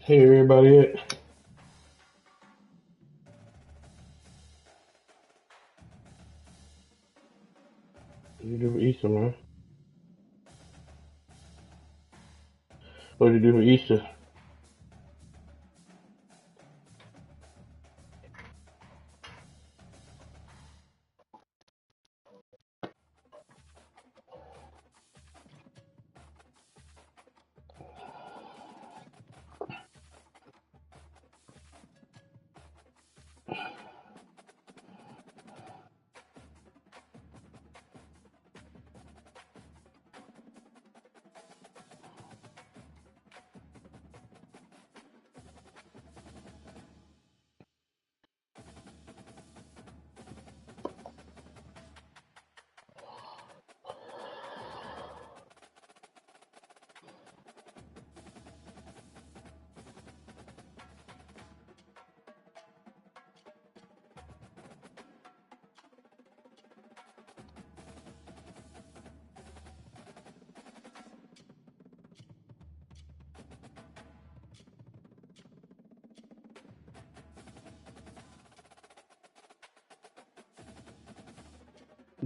Hey everybody, what you do for Easter, man? What you do for Easter?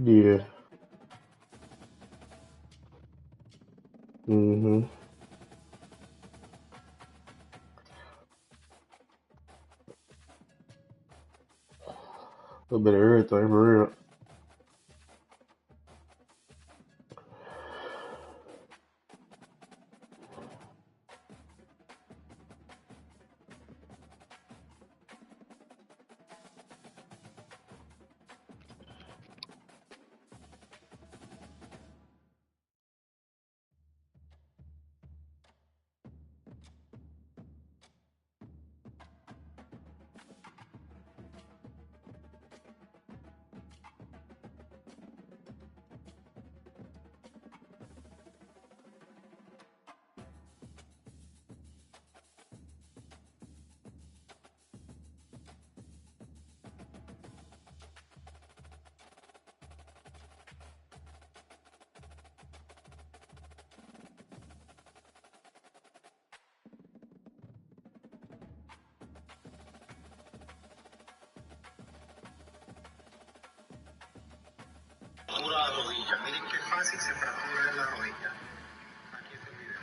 Yeah. Mm-hmm. A little bit of everything, for real. Pura rodilla. Miren qué fácil se fractura la rodilla. Aquí está el video.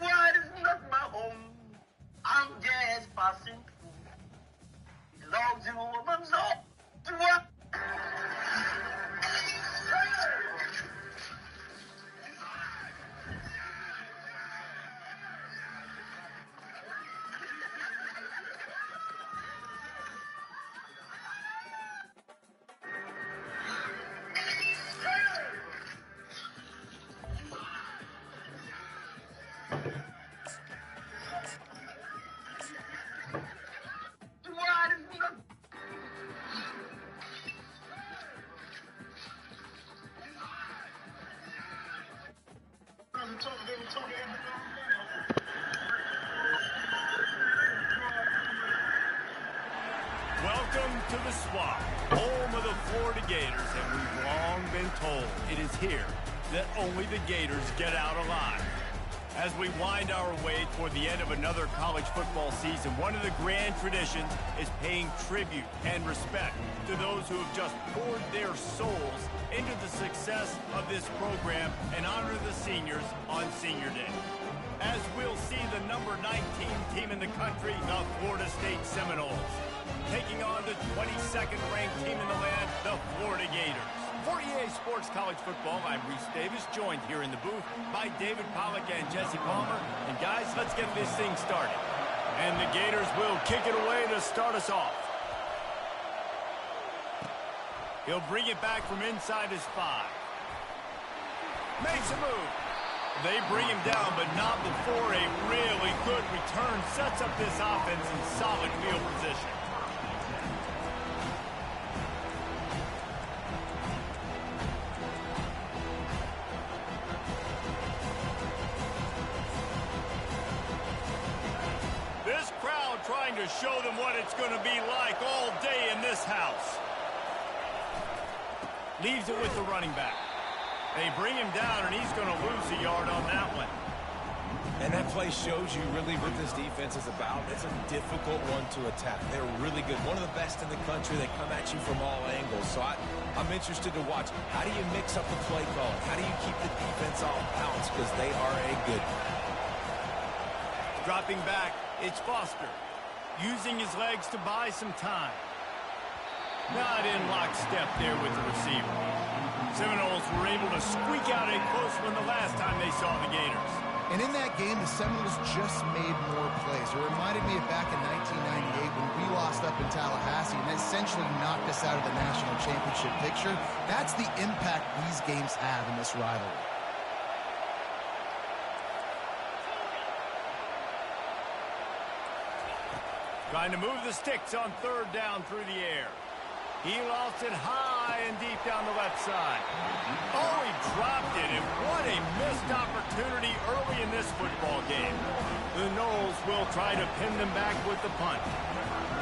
What is not my home? I'm just passing through. Belongs in a woman's home. What? What is not? Welcome to the Swamp, home of the Florida Gators, and we've long been told it is here that only the Gators get out alive. As we wind our way toward the end of another college football season, one of the grand traditions is paying tribute and respect to those who have just poured their souls into the success of this program and honor the seniors on Senior Day. As we'll see the number 19 team in the country, the Florida State Seminoles, taking on the 22nd ranked team in the land, the Florida Gators. For EA Sports College Football, I'm Reese Davis, joined here in the booth by David Pollack and Jesse Palmer. And guys, let's get this thing started. And the Gators will kick it away to start us off. He'll bring it back from inside his 5. Makes a move. They bring him down, but not before a really good return sets up this offense in solid field position. This crowd trying to show them what it's going to be like all day in this house. Leaves it with the running back. They bring him down, and he's going to lose a yard on that one. And that play shows you really what this defense is about. It's a difficult one to attack. They're really good. One of the best in the country. They come at you from all angles. So I'm interested to watch. How do you mix up the play calling? How do you keep the defense off balance? Because they are a good one. Dropping back, it's Foster. Using his legs to buy some time. Not in lockstep there with the receiver. Seminoles were able to squeak out a close one the last time they saw the Gators. And in that game, the Seminoles just made more plays. It reminded me of back in 1998 when we lost up in Tallahassee and essentially knocked us out of the national championship picture. That's the impact these games have in this rivalry. Trying to move the sticks on 3rd down through the air. He lost it high and deep down the left side. Oh, he dropped it, and what a missed opportunity early in this football game. The Noles will try to pin them back with the punt.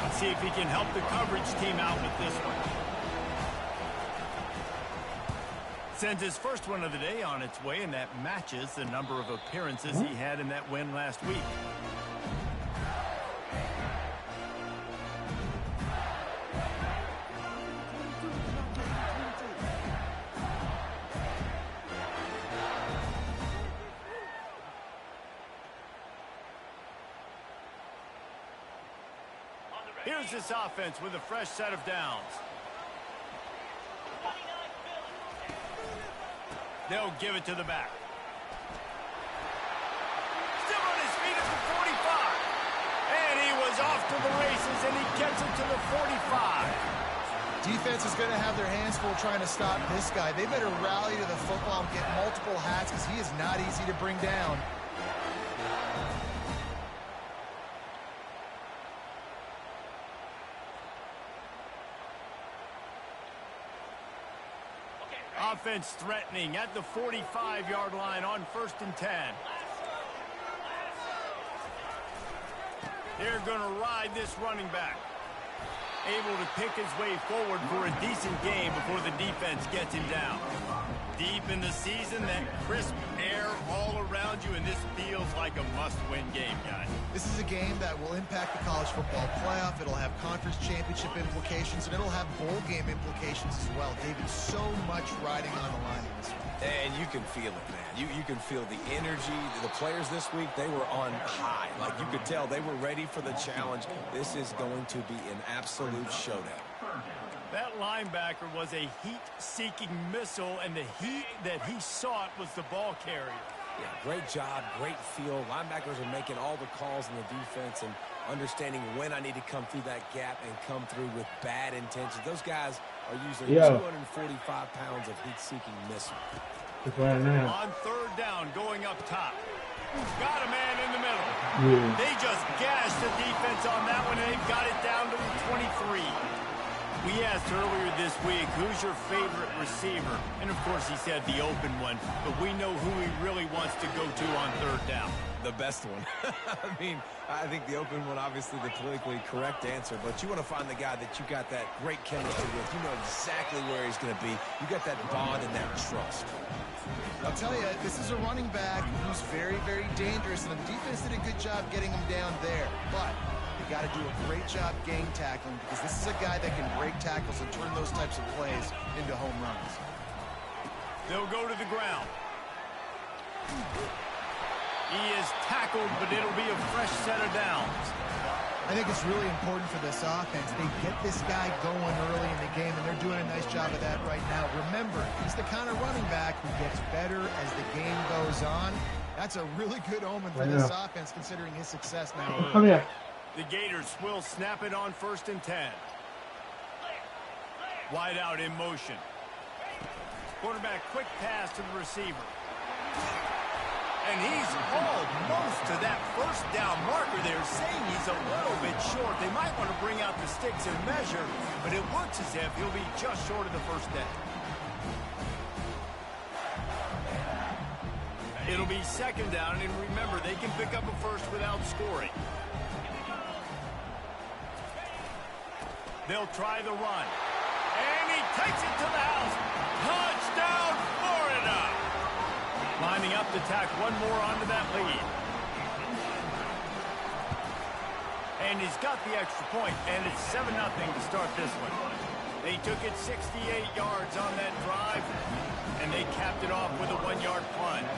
Let's see if he can help the coverage team out with this one. Sends his first one of the day on its way, and that matches the number of appearances he had in that win last week. Here's this offense with a fresh set of downs. They'll give it to the back. Still on his feet at the 45. And he was off to the races, and he gets it to the 45. Defense is going to have their hands full trying to stop this guy. They better rally to the football and get multiple hats because he is not easy to bring down. Offense threatening at the 45-yard line on 1st and 10. They're going to ride this running back. Able to pick his way forward for a decent game before the defense gets him down. Deep in the season, that crisp air all around you, and this feels like a must-win game, guys. This is a game that will impact the college football playoff. It'll have conference championship implications, and it'll have bowl game implications as well. David, so much riding on the line in this one. And you can feel it, man. You can feel the energy. The players this week, they were on high. Like, you could tell they were ready for the challenge. This is going to be an absolute showdown. That linebacker was a heat-seeking missile, and the heat that he sought was the ball carrier. Yeah, great job, great feel. Linebackers are making all the calls in the defense and understanding when I need to come through that gap and come through with bad intentions. Those guys are using 245 pounds of heat-seeking missile. On 3rd down, going up top. Got a man in the middle. They just gashed the defense on that one, and they've got it down to the 23. We asked earlier this week, who's your favorite receiver? And, of course, he said the open one. But we know who he really wants to go to on 3rd down. The best one. I mean, I think the open one, obviously the politically correct answer. But you want to find the guy that you got that great chemistry with. You know exactly where he's going to be. You got that bond and that trust. I'll tell you, this is a running back who's very, very dangerous. And the defense did a good job getting him down there. But you got to do a great job gang tackling because this is a guy that can break tackles and turn those types of plays into home runs. They'll go to the ground. He is tackled, but it'll be a fresh set of downs. I think it's really important for this offense. They get this guy going early in the game, and they're doing a nice job of that right now. Remember, he's the kind of running back who gets better as the game goes on. That's a really good omen for this offense, considering his success now. Come here. The Gators will snap it on 1st and 10. Wide out in motion. Quarterback quick pass to the receiver. And he's almost to that first down marker there, saying he's a little bit short. They might want to bring out the sticks and measure, but it looks as if he'll be just short of the first down. It'll be 2nd down, and remember, they can pick up a first without scoring. They'll try the run. And he takes it to the house. Touchdown, Florida! Lining up to tack one more onto that lead. And he's got the extra point, and it's 7-0 to start this one. They took it 68 yards on that drive, and they capped it off with a 1-yard plunge.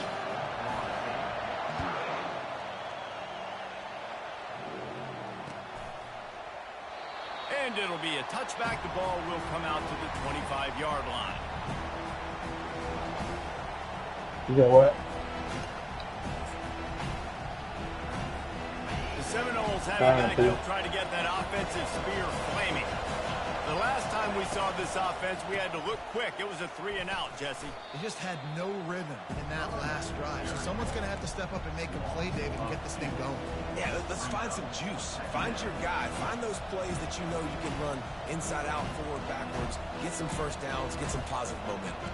And it'll be a touchback. The ball will come out to the 25-yard line. You got what? The Seminoles have a guy who'll try to get that offensive spear flaming. The last time we saw this offense, we had to look quick. It was a 3-and-out, Jesse. They just had no rhythm in that last drive. So someone's going to have to step up and make a play, David, and get this thing going. Yeah, let's find some juice. Find your guy. Find those plays that you know you can run inside out, forward, backwards. Get some first downs. Get some positive momentum.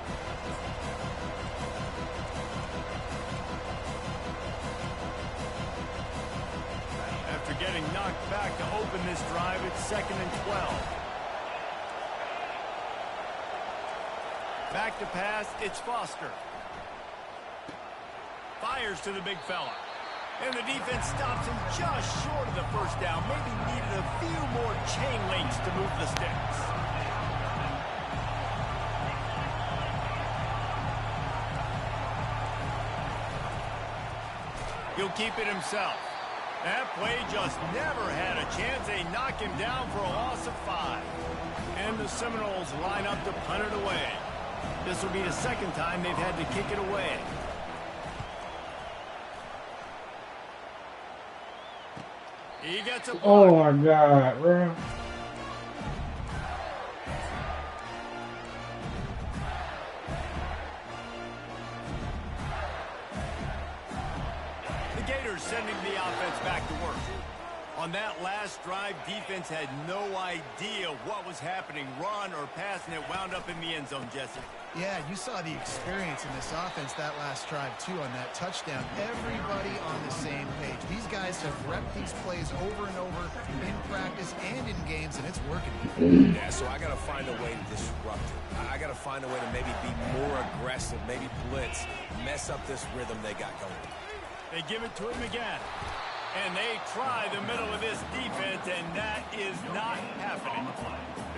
After getting knocked back to open this drive, it's 2nd and 12. Back to pass, it's Foster. Fires to the big fella. And the defense stops him just short of the first down. Maybe needed a few more chain links to move the sticks. He'll keep it himself. That play just never had a chance. They knock him down for a loss of 5. And the Seminoles line up to punt it away. This will be the 2nd time they've had to kick it away. He gets a block. Oh my God, bro. The Gators sending the offense back to work. On that last drive, defense had no idea what was happening, run or pass, and it wound up in the end zone, Jesse. Yeah, you saw the experience in this offense that last drive, too, on that touchdown. Everybody on the same page. These guys have repped these plays over and over in practice and in games, and it's working. Yeah, so I got to find a way to disrupt it. I got to find a way to maybe be more aggressive, maybe blitz, mess up this rhythm they got going. They give it to him again. And they try the middle of this defense, and that is not happening.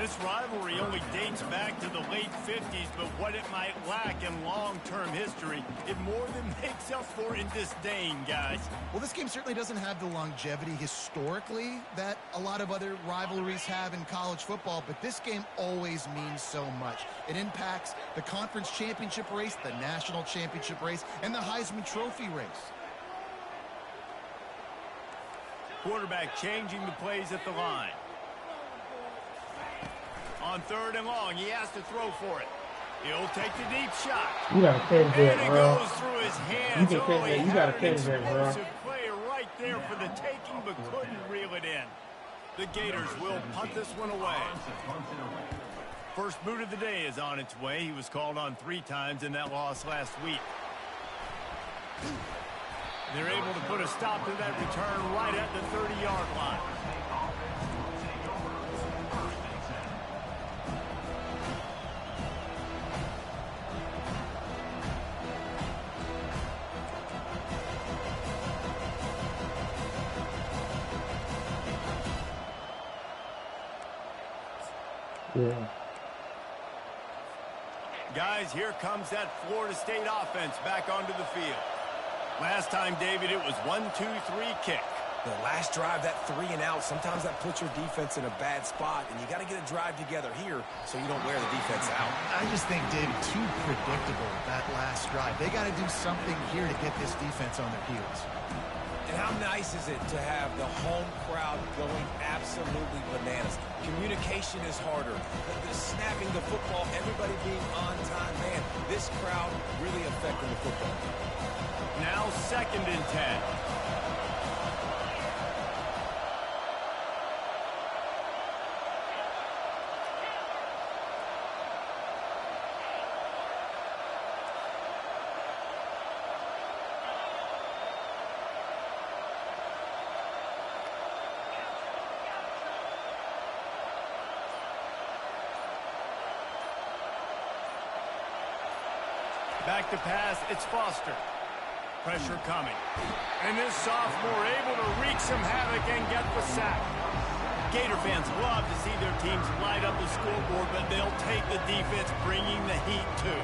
This rivalry only dates back to the late 50s, but what it might lack in long-term history, it more than makes up for in disdain, guys. Well, this game certainly doesn't have the longevity historically that a lot of other rivalries have in college football, but this game always means so much. It impacts the conference championship race, the national championship race, and the Heisman Trophy race. Quarterback changing the plays at the line. On 3rd and long, he has to throw for it. He'll take the deep shot. You gotta catch that, And it bro. goes through his hands. You can catch that. You gotta catch that, bro. Explosive play right there for the taking, but couldn't reel it in. The Gators will punt this one away. First boot of the day is on its way. He was called on 3 times in that loss last week. They're able to put a stop to that return right at the 30-yard line. Yeah. Guys, here comes that Florida State offense back onto the field. Last time, David, it was 1-2-3 kick. The last drive, that 3-and-out, sometimes that puts your defense in a bad spot, and you got to get a drive together here so you don't wear the defense out. I just think, David, too predictable, that last drive. They got to do something here to get this defense on their heels. And how nice is it to have the home crowd going absolutely bananas? Communication is harder. The snapping the football, everybody being on time. Man, this crowd really affecting the football. Now 2nd and 10. Back to pass, it's Foster. Pressure coming. And this sophomore able to wreak some havoc and get the sack. Gator fans love to see their teams light up the scoreboard, but they'll take the defense bringing the heat too.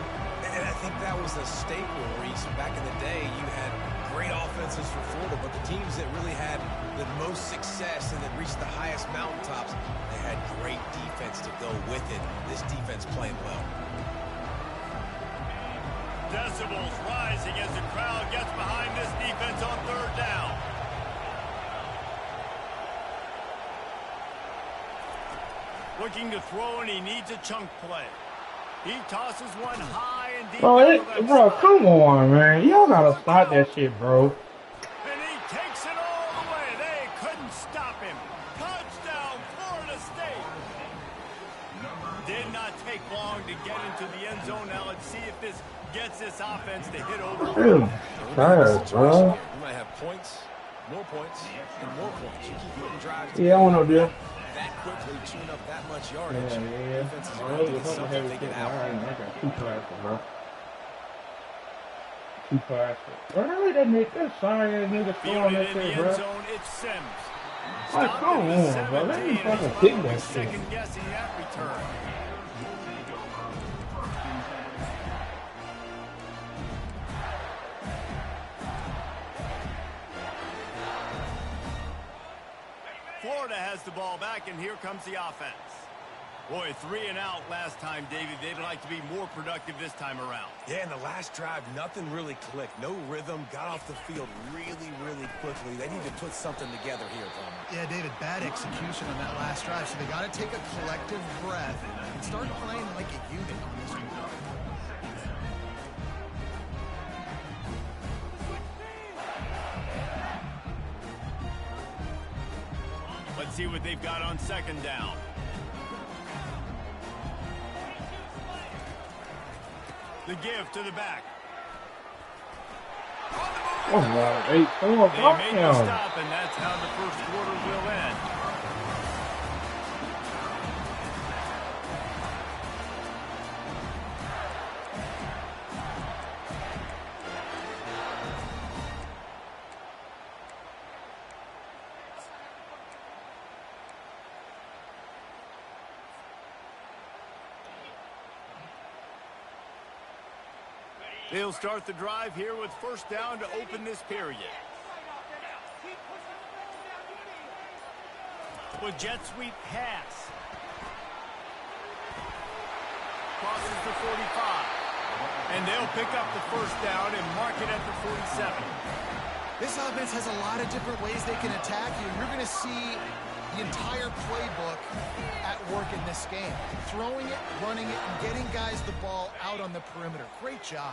And I think that was a staple, Reese. Back in the day, you had great offenses for Florida, but the teams that really had the most success and that reached the highest mountaintops, they had great defense to go with it. This defense playing well. Decibels rising as the crowd gets behind this defense on 3rd down. Looking to throw, and he needs a chunk play. He tosses one high and deep. Bro, come on, man. Y'all gotta stop that shit, bro. And he takes it all the way. They couldn't stop him. Touchdown, Florida State. Did not take long to get into the end zone. Now let's see if this gets this offense to hit over. Tired, bro. You might have points, and more points. You keep putting drives. Yeah, I want to do That quickly, chewing up that much yardage. Yeah. Defense is going to get something to get out. I got 2 passes, bro. 2 passes. Bro, how did that make that sorry ass nigga throwing that shit, bro? Zone, it's Sims. Like, come on, bro. Let me fucking kick that shit. Second guessing that return. Florida has the ball back, and here comes the offense. Boy, 3 and out last time, David. They'd like to be more productive this time around. Yeah, in the last drive, nothing really clicked. No rhythm, got off the field really, really quickly. They need to put something together here, Palmer. Yeah, David, bad execution on that last drive, so they got to take a collective breath and start playing like a unit on this one. Let's see what they've got on 2nd down. The give to the back. Oh, my. Hey, come on, They make the stop, and that's how the first quarter will end. They'll start the drive here with 1st down to open this period. With jet sweep pass. Crosses the 45. And they'll pick up the 1st down and mark it at the 47. This offense has a lot of different ways they can attack you. You're going to see the entire playbook at work in this game. Throwing it, running it, and getting guys the ball out on the perimeter. Great job.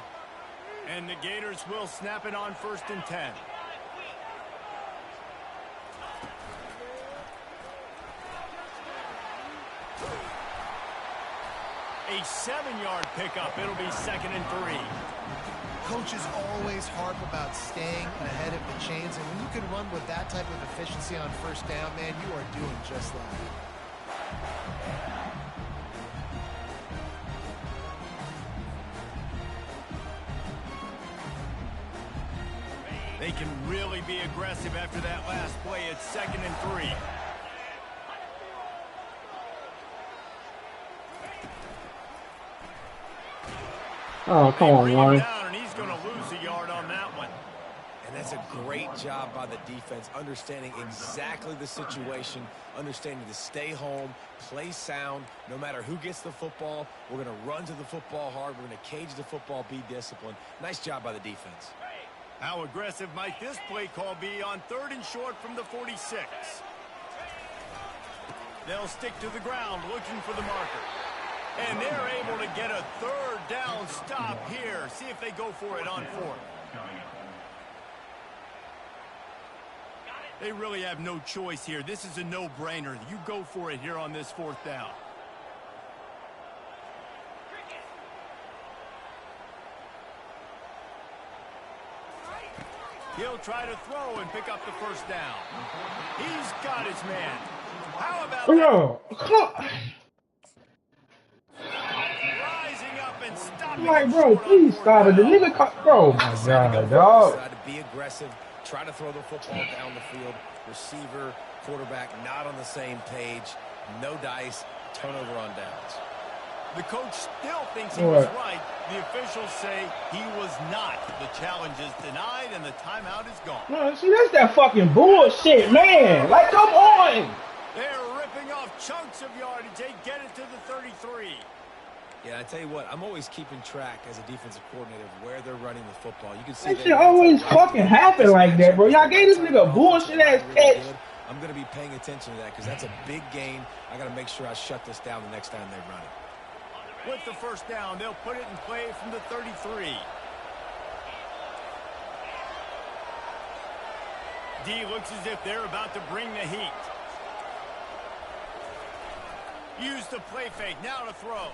And the Gators will snap it on 1st and 10. A 7-yard pickup. It'll be 2nd and 3. Coaches always harp about staying ahead of the chains, and when you can run with that type of efficiency on 1st down, man, you are doing just that. They can really be aggressive after that last play. It's 2nd and 3. Oh, come on, Warren. And he's going to lose a yard on that one. And that's a great job by the defense, understanding exactly the situation, understanding to stay home, play sound. No matter who gets the football, we're going to run to the football hard. We're going to cage the football, be disciplined. Nice job by the defense. How aggressive might this play call be on 3rd and short from the 46? They'll stick to the ground looking for the marker. And they're able to get a 3rd down stop here. See if they go for it on 4th. They really have no choice here. This is a no-brainer. You go for it here on this 4th down. He'll try to throw and pick up the 1st down. He's got his man. How about Bro, rising up and stopping like, him bro, short please on 4th stop it. The down. nigga bro, my God, dog. Decide to be aggressive, try to throw the football down the field. Receiver, quarterback, not on the same page. No dice, turnover on downs. The coach still thinks he was right. The officials say he was not. The challenge is denied and the timeout is gone. No, see, that's that fucking bullshit, man. Like, come on. They're ripping off chunks of yardage. They get it to the 33. Yeah, I tell you what, I'm always keeping track as a defensive coordinator of where they're running the football. You can see That shit always fucking happen like that, bro. Y'all gave this nigga a bullshit ass catch. I'm going to be paying attention to that because that's a big gain. I got to make sure I shut this down the next time they run it. With the 1st down, they'll put it in play from the 33. D looks as if they're about to bring the heat. Use the play fake, now to throw.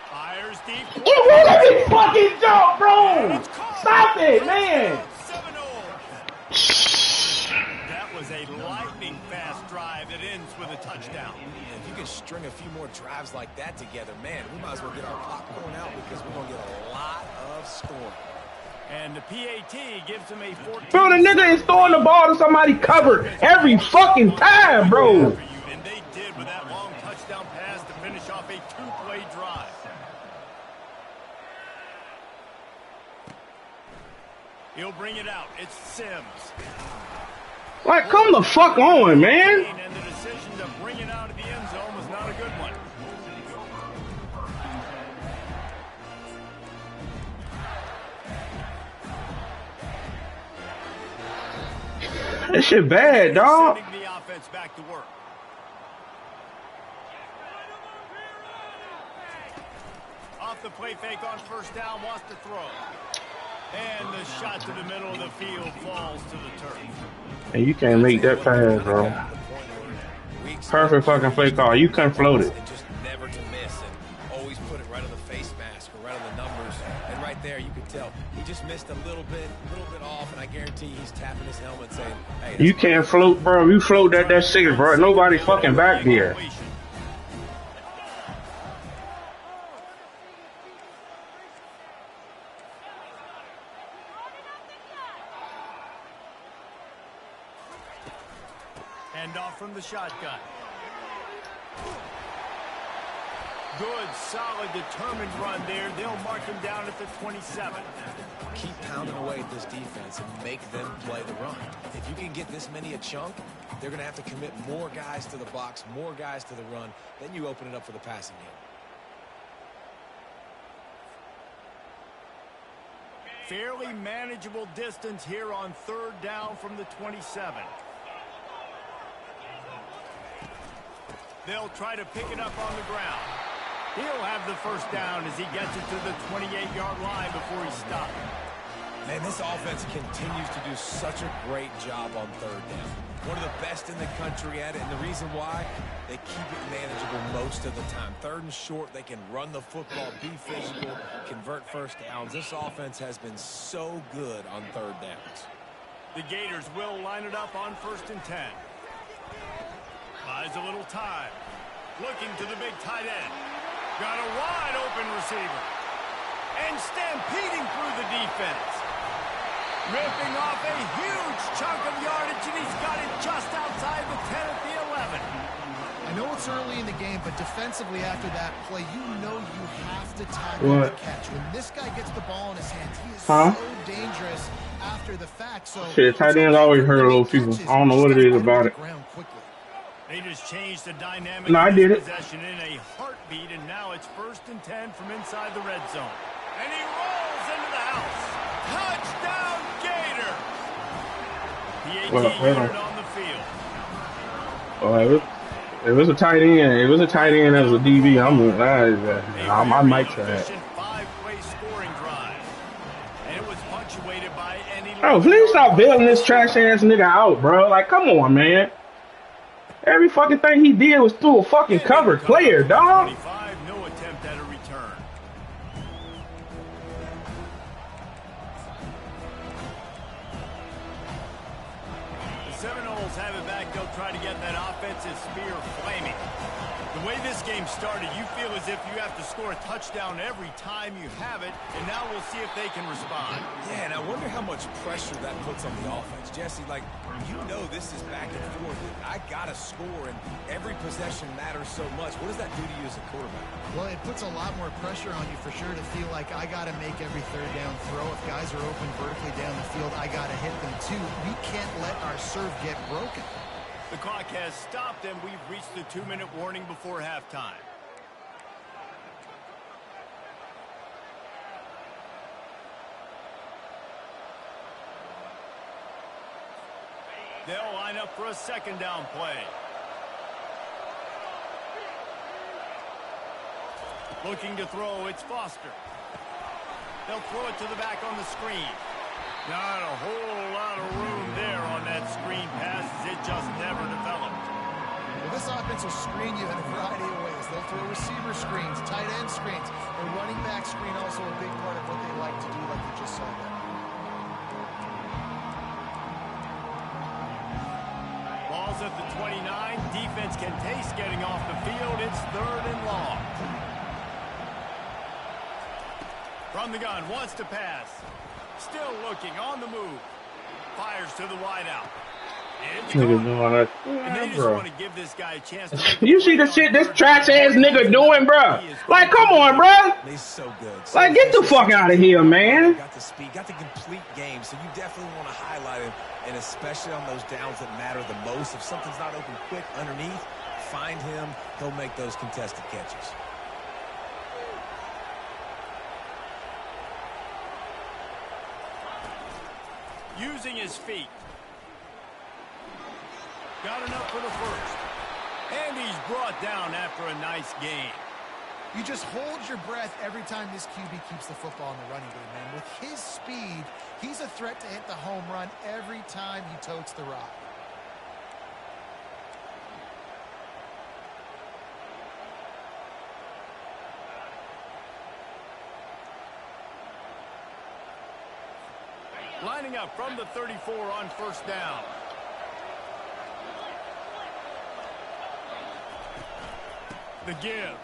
Fires deep. It won't let me fucking jump, bro. Stop it, man. 7-0. That was a lightning-fast drive that ends with a touchdown. If you can string a few more drives like that together, man, we might as well get our popcorn out because we're going to get a lot of scoring. And the PAT gives him a 14. Bro, the nigga is throwing the ball to somebody covered every fucking time, bro. And they did with that long touchdown pass to finish off a 2-play drive. He'll bring it out. It's Sims. Like, come the fuck on, man. And the decision to bring it out of the end zone was not a good one. That shit bad, dog. Sending the offense back to work. Off the play fake on 1st down, wants to throw. And the shot to the middle of the field falls to the turf. And you can't make that pass, bro. Perfect fucking play call. You couldn't float it. And just never to miss and always put it right on the face mask or right on the numbers. And right there, you could tell he just missed a little bit off, and I guarantee he's tapping his helmet saying, hey, You can't float, bro. You float that 6, bro. Nobody fucking back there. Hand off from the shotgun. Good, solid, determined run there. They'll mark him down at the 27. keep pounding away at this defense and make them play the run. If you can get this many a chunk, they're going to have to commit more guys to the box, more guys to the run. Then you open it up for the passing game. Fairly manageable distance here on 3rd down from the 27. They'll try to pick it up on the ground. He'll have the first down as he gets it to the 28-yard line before he stopped. Man, this offense continues to do such a great job on 3rd down. One of the best in the country at it, and the reason why, they keep it manageable most of the time. 3rd and short, they can run the football, be physical, convert first downs. This offense has been so good on 3rd downs. The Gators will line it up on 1st and 10. Buys a little time. Looking to the big tight end. Got a wide open receiver. And stampeding through the defense. Ripping off a huge chunk of yardage, and he's got it just outside the 10 at the 11. I know it's early in the game, but defensively after that play, you know you have to tackle the catch. When this guy gets the ball in his hands, he is so dangerous after the fact. So shit, tight ends always hurt little people. I don't know what it is about it. They just changed the dynamic of this possession in a heartbeat, and now it's 1st and 10 from inside the red zone. And he rolls into the house. Touchdown, Gators! Well, PAT unit on the field. If it's a tight end, if it's a tight end as a DB, A I very might try it. efficient 5-play scoring drive. And it was punctuated by an 11-yard Oh, please stop run bailing for this score. trash ass nigga out, bro. Like, come on, man. Every fucking thing he did was through a fucking And they covered recover player, for the dog. 25, no attempt at a return. The Seminoles have it back. They'll try to get that offensive spear flaming. The way this game started, you feel as if you have to score a touchdown every time you have it, and now we'll see if they can respond. Yeah, and I wonder how much pressure that puts on the offense. Jesse, like, you know this is back and forth. I got to score, and every possession matters so much. What does that do to you as a quarterback? Well, it puts a lot more pressure on you for sure to feel like I got to make every third down throw. If guys are open vertically down the field, I got to hit them too. We can't let our serve get broken. The clock has stopped, and we've reached the 2-minute warning before halftime. They'll line up for a second down play. Looking to throw, it's Foster. They'll throw it to the back on the screen. Not a whole lot of room there on that screen pass, as it just never developed. Well, this offense will screen you in a variety of ways. They'll throw receiver screens, tight end screens. The running back screen also a big part of what they like to do, like you just saw there. Ball's at the 29. Defense can taste getting off the field. It's 3rd and long. From the gun, wants to pass. Still looking, on the move. Fires to the wideout. It's Nigga gone. doing that. And they Yeah, just bro. want to give this guy a chance to make a You see play the on shit this third trash down. ass nigga doing, bro? He is Like, come on, bro. He's so good. Like, get the fuck out of here, man. Got the speed, got the complete game, so you definitely want to highlight him, and especially on those downs that matter the most. If something's not open quick underneath, find him. He'll make those contested catches. Using his feet. Got enough for the first. And he's brought down after a nice gain. You just hold your breath every time this QB keeps the football in the running game, man. With his speed, he's a threat to hit the home run every time he totes the rock. Lining up from the 34 on first down. The give.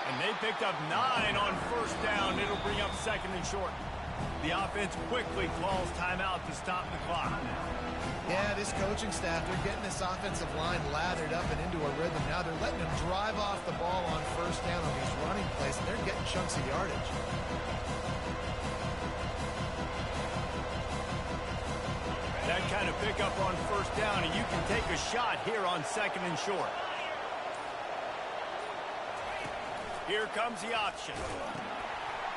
And they picked up 9 on first down. It'll bring up 2nd and short. The offense quickly calls timeout to stop the clock. Yeah, this coaching staff, they're getting this offensive line lathered up and into a rhythm. Now they're letting them drive off the ball on first down on these running plays, and they're getting chunks of yardage. That kind of pickup on first down, and you can take a shot here on 2nd and short. Here comes the option.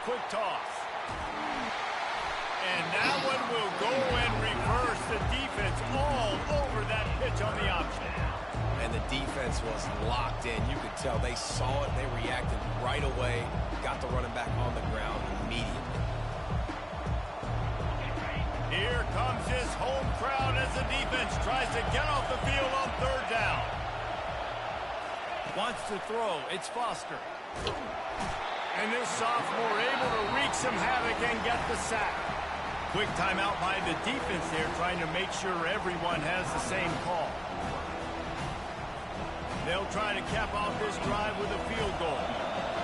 Quick toss. And that one will go and reverse. The defense all over that pitch on the option. And the defense was locked in. You could tell they saw it. They reacted right away. Got the running back on the ground immediately. Here comes his home crowd as the defense tries to get off the field on 3rd down. Wants to throw. It's Foster. And this sophomore able to wreak some havoc and get the sack. Quick timeout by the defense there, trying to make sure everyone has the same call. They'll try to cap off this drive with a field goal.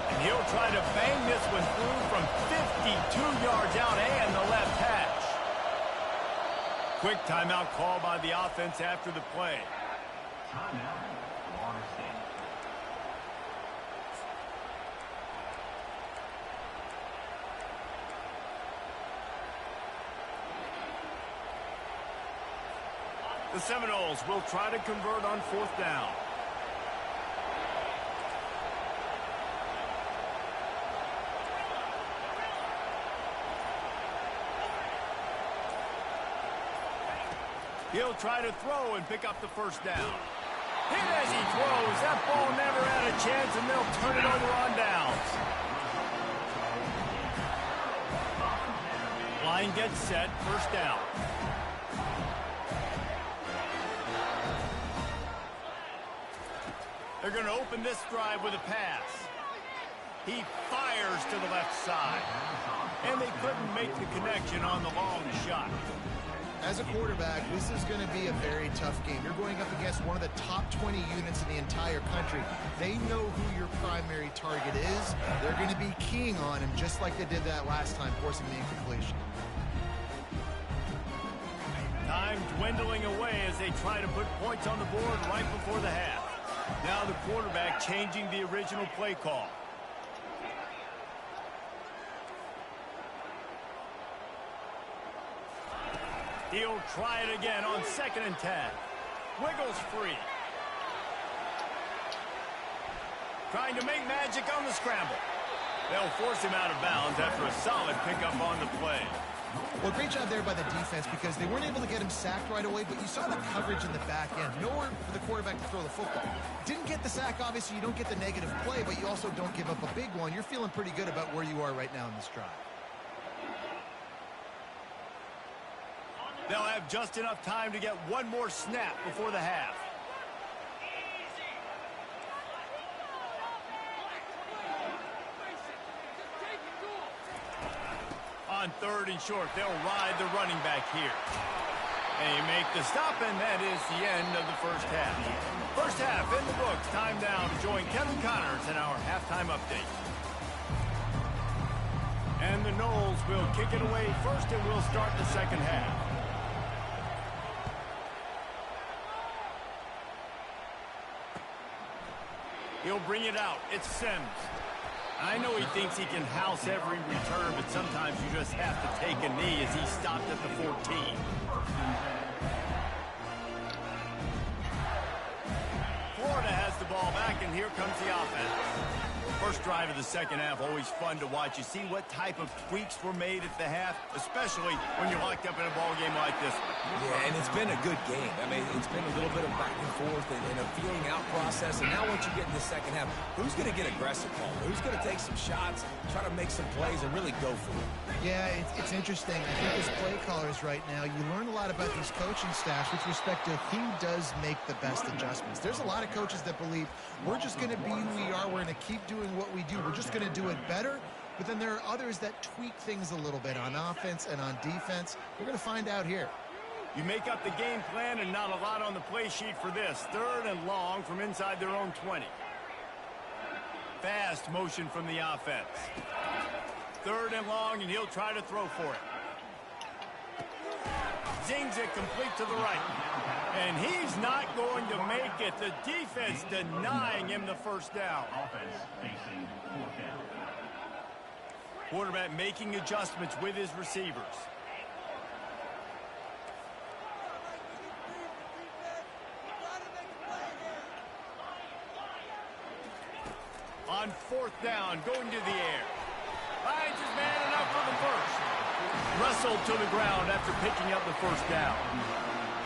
And he'll try to bang this one through from 52 yards out and the left hash. Quick timeout call by the offense after the play. The Seminoles will try to convert on 4th down. He'll try to throw and pick up the first down. Hit as he throws. That ball never had a chance, and they'll turn it over on downs. Line gets set, first down. They're going to open this drive with a pass. He fires to the left side. And they couldn't make the connection on the long shot. As a quarterback, this is going to be a very tough game. You're going up against one of the top 20 units in the entire country. They know who your primary target is. They're going to be keying on him just like they did that last time, forcing the incompletion. Time dwindling away as they try to put points on the board right before the half. Now the quarterback changing the original play call. He'll try it again on 2nd and 10. Wiggles free. Trying to make magic on the scramble. They'll force him out of bounds after a solid pickup on the play. Well, great job there by the defense because they weren't able to get him sacked right away, but you saw the coverage in the back end. Nowhere for the quarterback to throw the football. Didn't get the sack, obviously. You don't get the negative play, but you also don't give up a big one. You're feeling pretty good about where you are right now in this drive. They'll have just enough time to get one more snap before the half. On 3rd and short, they'll ride the running back here. They make the stop, and that is the end of the first half. First half in the books. Time now to join Kevin Connors in our halftime update. And the Noles will kick it away first, and we'll start the second half. He'll bring it out. It's Sims. I know he thinks he can house every return, but sometimes you just have to take a knee as he stopped at the 14. Florida has the ball back, and here comes the offense. First drive of the second half, always fun to watch. You see what type of tweaks were made at the half, especially when you're locked up in a ball game like this one. Yeah, and it's been a good game. I mean, it's been a little bit of back and forth and a feeling out process. And now once you get in the second half, who's going to get aggressive, Paul? Who's going to take some shots, try to make some plays, and really go for it? Yeah, it's interesting. I think as play callers right now, you learn a lot about these coaching staffs with respect to who does make the best adjustments. There's a lot of coaches that believe we're just going to be who we are. We're going to keep doing what we do. We're just going to do it better. But then there are others that tweak things a little bit on offense and on defense. We're going to find out here. You make up the game plan and not a lot on the play sheet for this. 3rd and long from inside their own 20. Fast motion from the offense. 3rd and long, and he'll try to throw for it. Zings it complete to the right. And he's not going to make it. The defense denying him the first down. Quarterback making adjustments with his receivers. On 4th down, going to the air. Finds his man enough for the first. Wrestled to the ground after picking up the first down.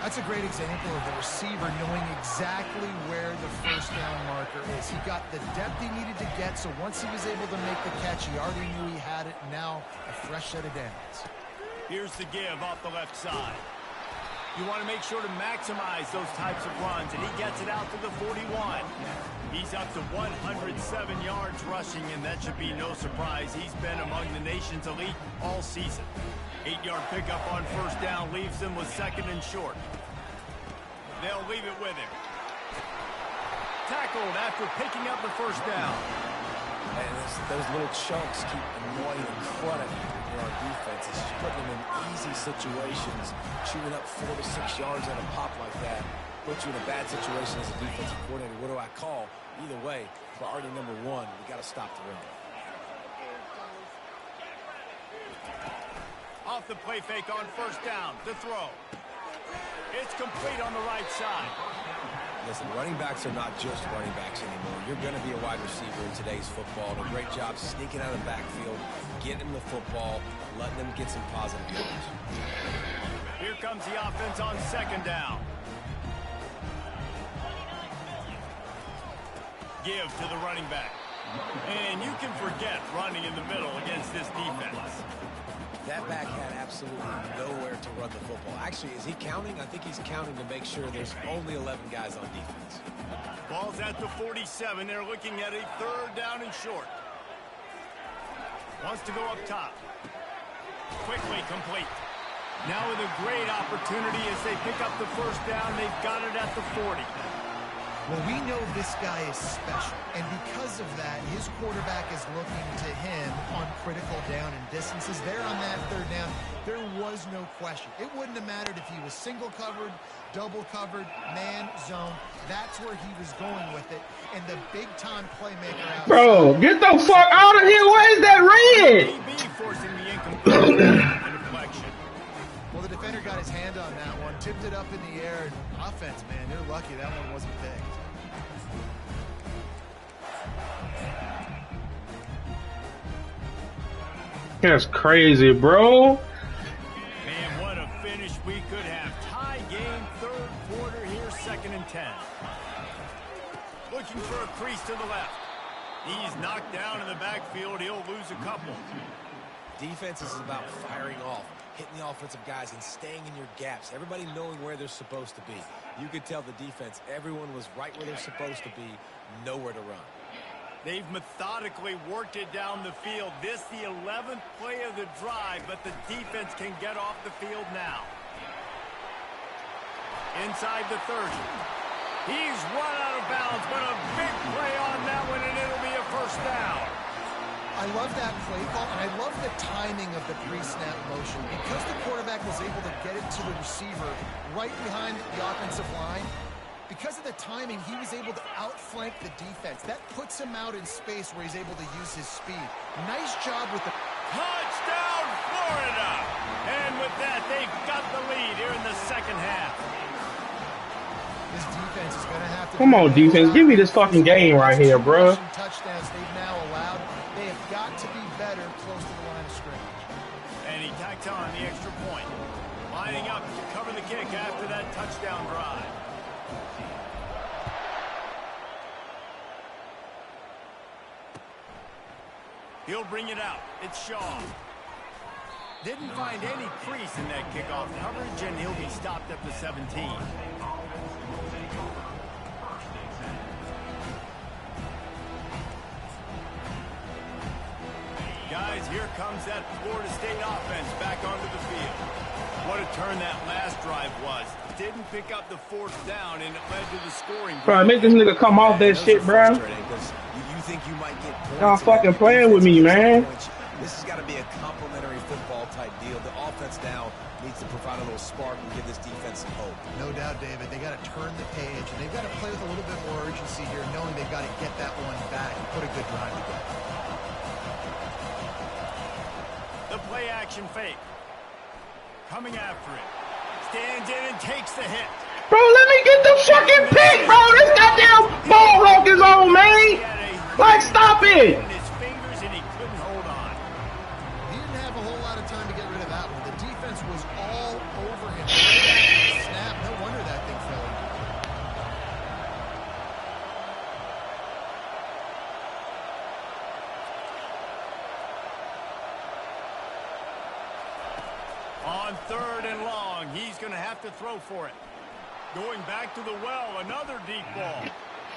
That's a great example of the receiver knowing exactly where the first down marker is. He got the depth he needed to get, so once he was able to make the catch, he already knew he had it. Now, a fresh set of downs. Here's the give off the left side. You want to make sure to maximize those types of runs, and he gets it out to the 41. He's up to 107 yards rushing, and that should be no surprise. He's been among the nation's elite all season. 8-yard pickup on first down leaves them with 2nd and short. They'll leave it with him. Tackled after picking up the first down. And those little chunks keep annoying and cluttered in our defense. It's just putting them in easy situations. Shooting up 4 to 6 yards on a pop like that puts you in a bad situation as a defensive coordinator. What do I call? Either way, priority number 1, we got to stop the run. Off the play fake on first down. The throw. It's complete on the right side. Listen, running backs are not just running backs anymore. You're going to be a wide receiver in today's football. And a great job sneaking out of the backfield, getting them the football, letting them get some positive yards. Here comes the offense on second down. Give to the running back. And you can forget running in the middle against this defense. That back had absolutely nowhere to run the football. Actually, is he counting? I think he's counting to make sure there's only 11 guys on defense. Ball's at the 47. They're looking at a third down and short. Wants to go up top. Quickly complete. Now with a great opportunity as they pick up the first down. They've got it at the 40. Well, we know this guy is special, and because of that, his quarterback is looking to him on critical down and distances. There on that third down, there was no question. It wouldn't have mattered if he was single covered, double covered, man, zone. That's where he was going with it, and the big-time playmaker outside. Bro, get the fuck out of here. Where's that red? Forcing the incomplete deflection. Well, the defender got his hand on that one, tipped it up in the air. Offense, man, they're lucky that one wasn't picked. That's crazy, bro. Man, what a finish we could have. Tie game, third quarter here, 2nd and 10. Looking for a crease to the left. He's knocked down in the backfield. He'll lose a couple. Defense is about firing off, hitting the offensive guys and staying in your gaps. Everybody knowing where they're supposed to be. You could tell the defense, everyone was right where they're supposed to be, nowhere to run. They've methodically worked it down the field. This the 11th play of the drive, but the defense can get off the field now. Inside the 30. He's run out of bounds, but a big play on that one, and it'll be a first down. I love that play call, and I love the timing of the pre-snap motion. Because the quarterback was able to get it to the receiver right behind the offensive line, because of the timing, he was able to outflank the defense. That puts him out in space where he's able to use his speed. Nice job with the... Touchdown, Florida! And with that, they've got the lead here in the second half. This defense is going to have to... Come on, defense. Give me this fucking game right here, bro. Touchdowns they've now allowed. They have got to be better close to the line of scrimmage. And he tacked on the extra point. Lining up to cover the kick after that touchdown drive. He'll bring it out. It's Shaw. Didn't find any crease in that kickoff coverage, and he'll be stopped at the 17. Guys, here comes that Florida State offense back onto the field. What a turn that last drive was. Didn't pick up the fourth down, and it led to the scoring. Bro, make this nigga come off that shit, bro. You think you might get points. Y'all fucking playing with me, man. This has got to be a complementary football type deal. The offense now needs to provide a little spark and give this defense some hope. No doubt, David. They got to turn the page, and they've got to play with a little bit more urgency here, knowing they've got to get that one back and put a good drive together. The play action fake. Coming after it. Stands in and takes the hit. Bro, let me get the fucking pick, bro. This goddamn ball rock is on, man. Like, stop it. His fingers and he couldn't hold on. He didn't have a whole lot of time to get rid of that one. The defense was all over him. Snap. No wonder that thing fell. On 3rd and long, he's going to have to throw for it. Going back to the well, another deep ball.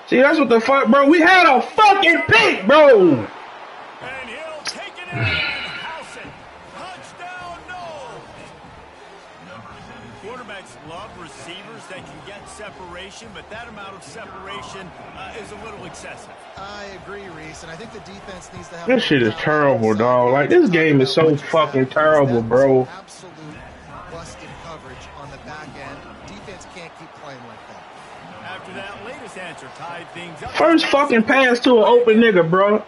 See, that's what the fuck, bro. We had a fucking pick, bro. And he'll take it in and house it. Touchdown, no. Quarterbacks love receivers that can get separation, but that amount of separation is a little excessive. I agree, Reese, and I think the defense needs to have... This shit is terrible, dog. Like, this game is so fucking terrible, bro. Absolute busted coverage on the back end. Defense can't keep playing like that. After that latest answer tied things up. First fucking pass to an open nigga, bro.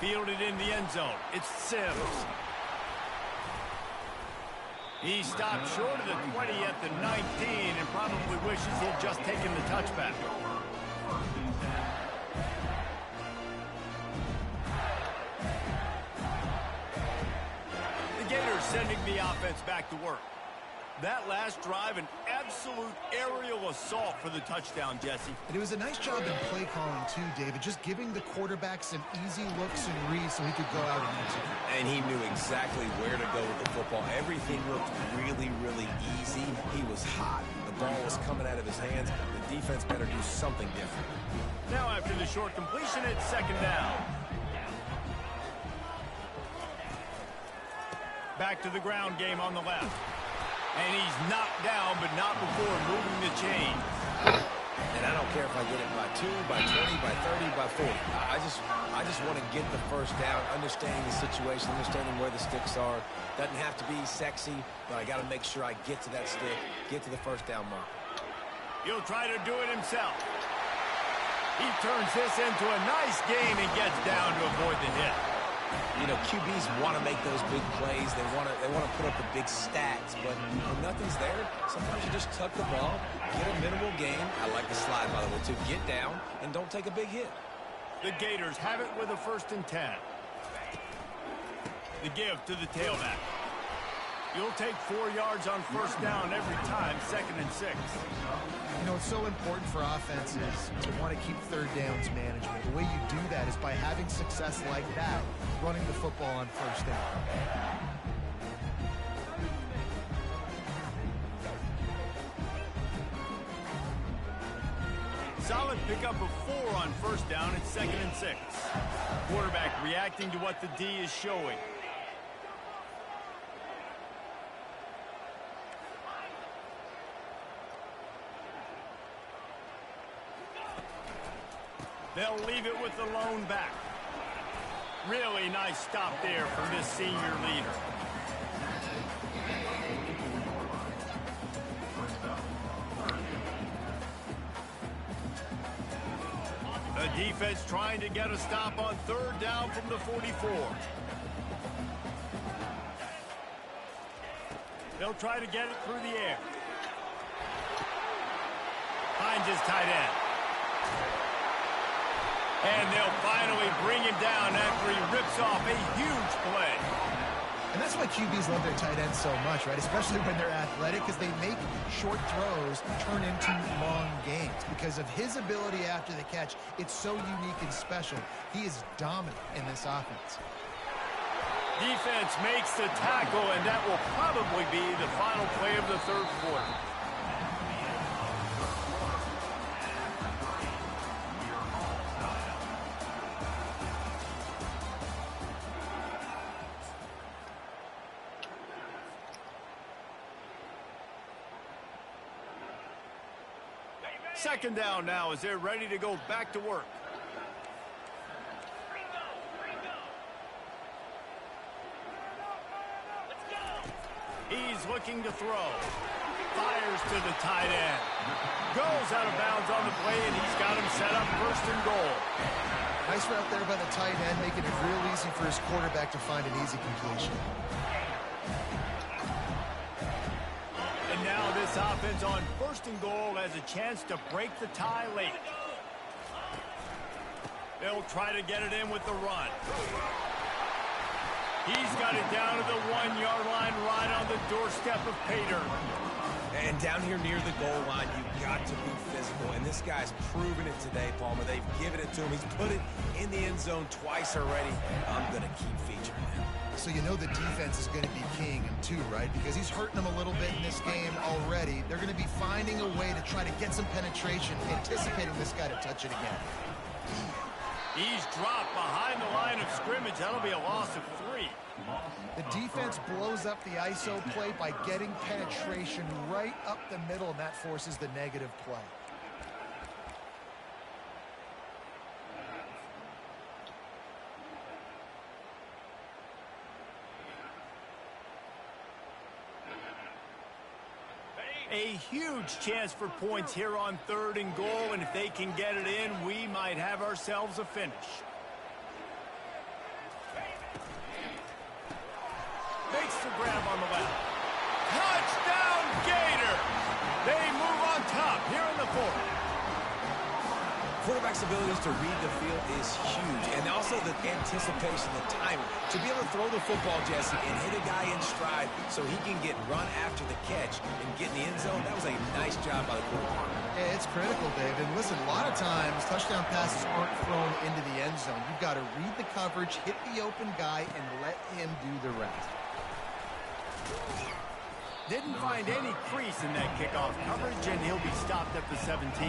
Fielded in the end zone. It's Sims. He stopped short of the 20 at the 19 and probably wishes he had just taken the touchback. The Gators sending the offense back to work. That last drive, an absolute aerial assault for the touchdown, Jesse. And it was a nice job in play calling, too, David, just giving the quarterback some easy looks and reads so he could go out and execute. And he knew exactly where to go with the football. Everything looked really, really easy. He was hot. The ball was coming out of his hands. The defense better do something different. Now after the short completion, it's second down. Back to the ground game on the left. And he's knocked down, but not before moving the chain. And I don't care if I get it by 2, by 20, by 30, by 40. I just want to get the first down, understanding the situation, understanding where the sticks are. Doesn't have to be sexy, but I got to make sure I get to that stick, get to the first down mark. He'll try to do it himself. He turns this into a nice gain and gets down to avoid the hit. You know, QBs want to make those big plays. They want to put up the big stats, but when nothing's there, sometimes you just tuck the ball, get a minimal gain. I like the slide, by the way, too. Get down and don't take a big hit. The Gators have it with a 1st and 10. The give to the tailback. You'll take 4 yards on 1st down every time, 2nd and 6. You know, it's so important for offenses to want to keep 3rd downs management. The way you do that is by having success like that, running the football on 1st down. Solid pickup of 4 on 1st down. It's 2nd and 6. Quarterback reacting to what the D is showing. They'll leave it with the lone back. Really nice stop there from this senior leader. The defense trying to get a stop on 3rd down from the 44. They'll try to get it through the air. Finds his tight end. And they'll finally bring him down after he rips off a huge play. And that's why QBs love their tight ends so much, right? Especially when they're athletic, because they make short throws turn into long gains. Because of his ability after the catch, it's so unique and special. He is dominant in this offense. Defense makes the tackle, and that will probably be the final play of the 3rd quarter. Second down now as they're ready to go back to work. He's looking to throw. Fires to the tight end. Goes out of bounds on the play, and he's got him set up 1st and goal. Nice route there by the tight end, making it real easy for his quarterback to find an easy completion. And now this offense on 1st and goal has a chance to break the tie late. They'll try to get it in with the run. He's got it down to the 1-yard line right on the doorstep of Pater. And down here near the goal line, you've got to be physical. And this guy's proven it today, Palmer. They've given it to him. He's put it in the end zone twice already. I'm going to keep featuring him. So you know the defense is going to be keying him too, right? Because he's hurting them a little bit in this game already. They're going to be finding a way to try to get some penetration, anticipating this guy to touch it again. He's dropped behind the line of scrimmage. That'll be a loss of 3. The defense blows up the ISO play by getting penetration right up the middle, and that forces the negative play. A huge chance for points here on 3rd and goal, and if they can get it in, we might have ourselves a finish. Makes the grab on the left. Touchdown, Gator! They move on top here in the 4th. quarterback's abilities to read the field is huge, and also the anticipation, the timing. To be able to throw the football, Jesse, and hit a guy in stride so he can get run after the catch and get in the end zone, that was a nice job by the quarterback. Yeah, it's critical, David. Listen, a lot of times touchdown passes aren't thrown into the end zone. You've got to read the coverage, hit the open guy, and let him do the rest. Didn't find any crease in that kickoff coverage, and he'll be stopped at the 17.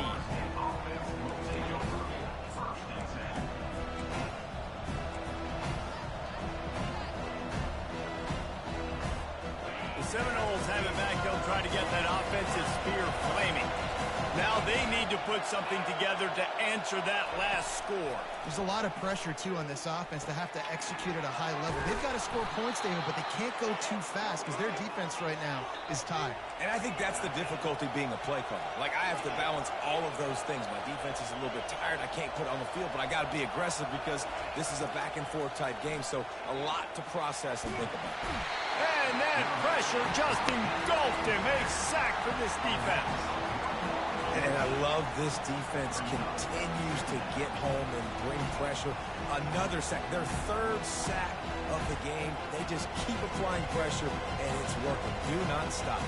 The Seminoles have it back. They'll try to get that offensive spear flaming. Now they need to put something together to answer that last score. There's a lot of pressure, too, on this offense to have to execute at a high level. They've got to score points, David, but they can't go too fast because their defense right now is tired. And I think that's the difficulty being a play caller. Like, I have to balance all of those things. My defense is a little bit tired. I can't put it on the field, but I got to be aggressive because this is a back-and-forth type game, so a lot to process and think about. And that pressure just engulfed him. A sack for this defense. And I love this defense continues to get home and bring pressure. Another sack, their third sack of the game. They just keep applying pressure, and it's working. Do not stop.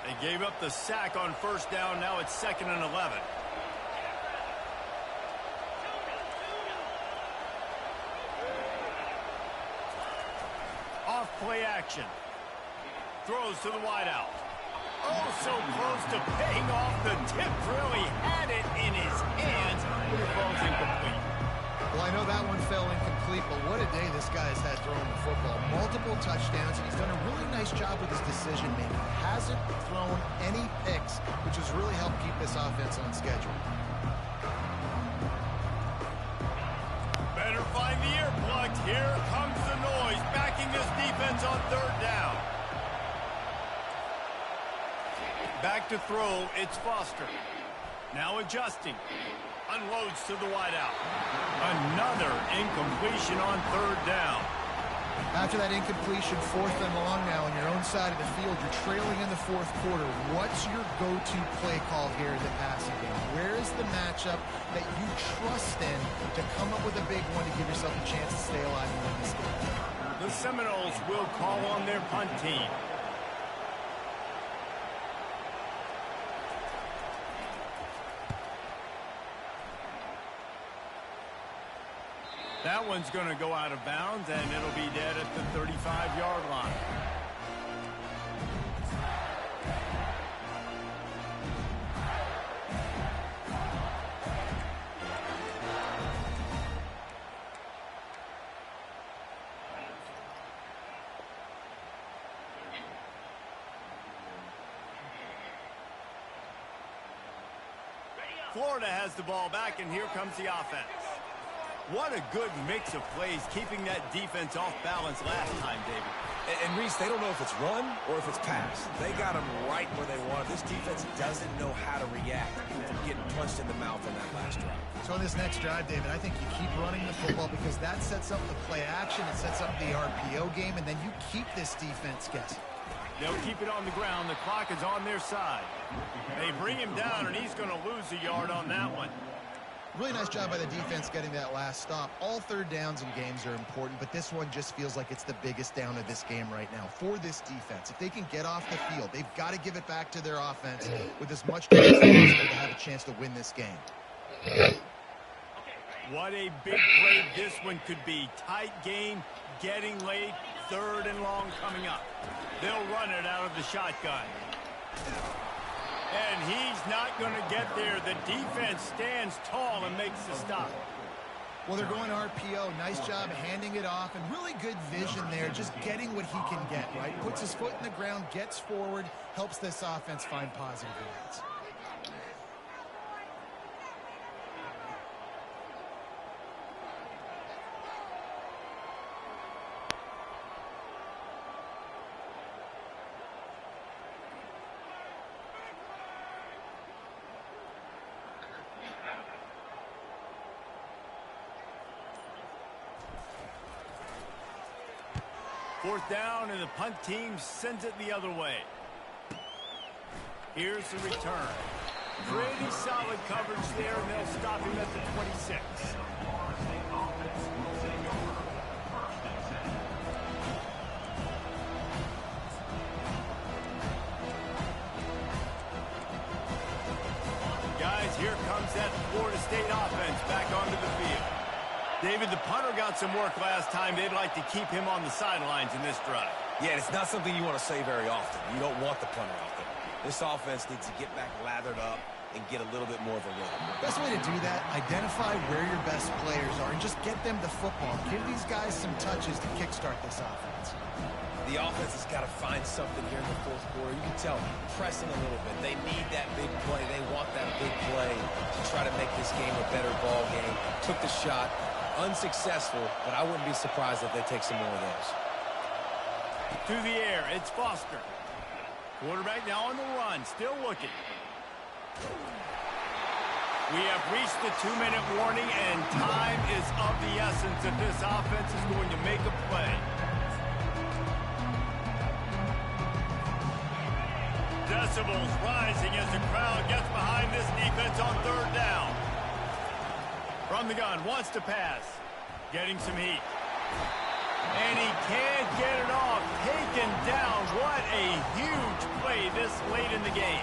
They gave up the sack on first down. Now it's 2nd and 11. Off play action. Throws to the wideout. Oh, so close to paying off the tip drill. He had it in his hands, but it falls incomplete. Well, I know that one fell incomplete, but what a day this guy has had throwing the football. Multiple touchdowns, and he's done a really nice job with his decision-making. Hasn't thrown any picks, which has really helped keep this offense on schedule. Better find the earplugs. Here comes the noise, backing this defense on 3rd down. Back to throw, it's Foster. Now adjusting. Unloads to the wideout. Another incompletion on 3rd down. After that incompletion, 4th and long now on your own side of the field, you're trailing in the 4th quarter. What's your go-to play call here in the passing game? Where is the matchup that you trust in to come up with a big one to give yourself a chance to stay alive and win this game? The Seminoles will call on their punt team. That one's going to go out of bounds, and it'll be dead at the 35-yard line. Florida has the ball back, and here comes the offense. What a good mix of plays, keeping that defense off balance last time, David. And Reese, they don't know if it's run or if it's pass. They got them right where they want. This defense doesn't know how to react from getting punched in the mouth on that last drive. So on this next drive, David, I think you keep running the football because that sets up the play action, it sets up the RPO game, and then you keep this defense guessing. They'll keep it on the ground. The clock is on their side. They bring him down, and he's going to lose a yard on that one. Really nice job by the defense getting that last stop. All 3rd downs in games are important, but this one just feels like it's the biggest down of this game right now for this defense. If they can get off the field, they've got to give it back to their offense with as much time as possible to have a chance to win this game. What a big play this one could be. Tight game, getting late, 3rd and long coming up. They'll run it out of the shotgun. And he's not going to get there. The defense stands tall and makes the stop. Well, they're going RPO. Nice job handing it off, and really good vision there, just getting what he can get, right? Puts his foot in the ground, gets forward, helps this offense find positive yards. 4th down, and the punt team sends it the other way. Here's the return. Pretty solid coverage there, and they'll stop him at the 26. Guys, here comes that Florida State offense back onto the field. David, the punter got some work last time. They'd like to keep him on the sidelines in this drive. Yeah, it's not something you want to say very often. You don't want the punter out there. This offense needs to get back lathered up and get a little bit more of a rhythm. Best way to do that, identify where your best players are and just get them the football. Give these guys some touches to kickstart this offense. The offense has got to find something here in the 4th quarter. You can tell, pressing a little bit. They need that big play. They want that big play to try to make this game a better ball game. Took the shot, unsuccessful, but I wouldn't be surprised if they take some more of those. To the air, it's Foster. Quarterback now on the run, still looking. We have reached the 2-minute warning, and time is of the essence if this offense is going to make a play. Decibels rising as the crowd gets behind this defense on 3rd down. From the gun, wants to pass. Getting some heat. And he can't get it off. Taken down. What a huge play this late in the game.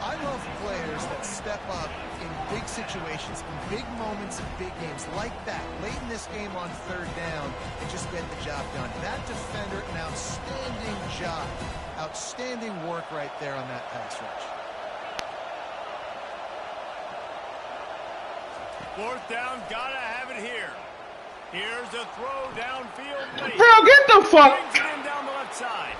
I love players that step up in big situations, in big moments, in big games like that. Late in this game on 3rd down and just get the job done. That defender, an outstanding job. Outstanding work right there on that pass rush. 4th down, gotta have it here. Here's a throw downfield late. Bro, get the fuck. Brings it in down the left side.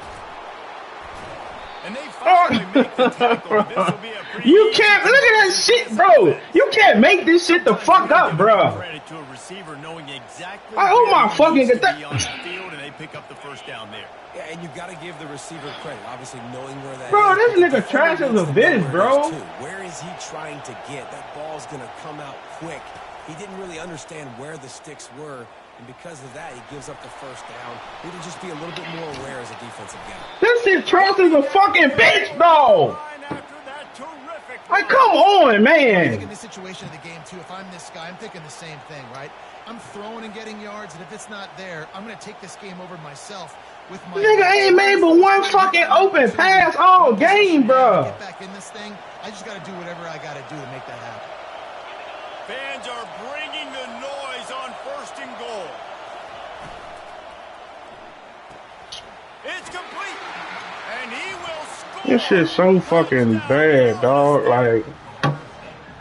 And they finally make the tackle. This will be a pretty You can't look at that shit, bro. You can't make this shit the fuck up, bro. Credit to a receiver knowing exactly Oh my where he fucking needs to god. be on the field, and they pick up the 1st down there. Yeah, and you've got to give the receiver credit, obviously knowing where that Bro, is. this But the nigga trash defender as a needs to know bitch, where it is, bro. too. Where is he trying to get? That ball's going to come out quick. He didn't really understand where the sticks were, and because of that, he gives up the 1st down. He need to just be a little bit more aware as a defensive guy. This shit trash as a fucking bitch, dog. Like, come on, I think man. in this situation of the game, too, if I'm this guy, I'm thinking the same thing, right? I'm throwing and getting yards, and if it's not there, I'm going to take this game over myself with my... Nigga ain't made but one fucking open pass all game, bro. Get back in this thing. I just got to do whatever I got to do to make that happen. Fans are bringing the noise on 1st and goal. It's complete, and he will score. This shit's so fucking bad, dog. Like,